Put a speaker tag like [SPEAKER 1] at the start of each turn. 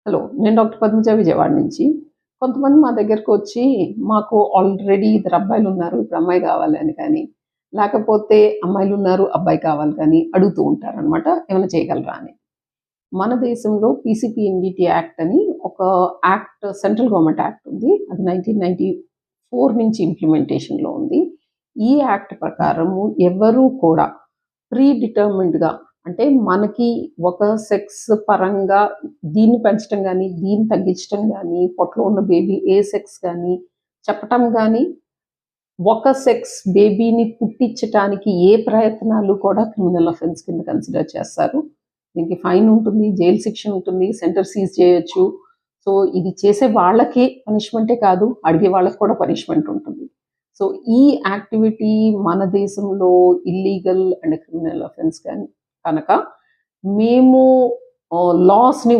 [SPEAKER 1] Hello. నేను doctor Padmaja Vijayawada నుంచి. కొంతమంది మా దగ్గరకొచ్చి, మాకు ఆల్రెడీ ఇద్దరు అబ్బాయిలున్నారు. ఇప్పుడు అమ్మాయి కావాలి అని కానీ, లేకపోతే అమ్మాయిలున్నారు, అబ్బాయి కావాలి కానీ అడుగుతూ ఉంటారనమాట. ఏమైనా చేయగలరా అని. మన దేశంలో పీసీపీఎన్డీటీ యాక్ట్ అని ఒక యాక్ట్, సెంట్రల్ గవర్నమెంట్ యాక్ట్ ఉంది. అది 1994 నుంచి ఇంప్లిమెంటేషన్‌లో ఉంది. ఈ యాక్ట్ ప్రకారము ఎవరు కూడా ప్రీ డిటర్మిన్డ్‌గా, అంటే మనకి ఒక సెక్స్ పరంగా దీన్ని పెంచటం గానీ, దీన్ని తగ్గించటం గానీ, పొట్టలో ఉన్న బేబీ ఏ సెక్స్ గానీ చెప్పటం గానీ, ఒక సెక్స్ బేబీని పుట్టించటానికి ఏ ప్రయత్నాలు కూడా క్రిమినల్ అఫెన్స్ కింద కన్సిడర్ చేస్తారు. దీనికి ఫైన్ ఉంటుంది, జైలు శిక్ష ఉంటుంది, సెంటర్ సీజ్ చేయొచ్చు. సో, ఇది చేసే వాళ్ళకి పనిష్మెంటే కాదు, అడిగే వాళ్ళకి కూడా పనిష్మెంట్ ఉంటుంది. సో, ఈ యాక్టివిటీ మన దేశంలో ఇల్లీగల్ అండ్ క్రిమినల్ అఫెన్స్ కనుక మేము లాస్‌ని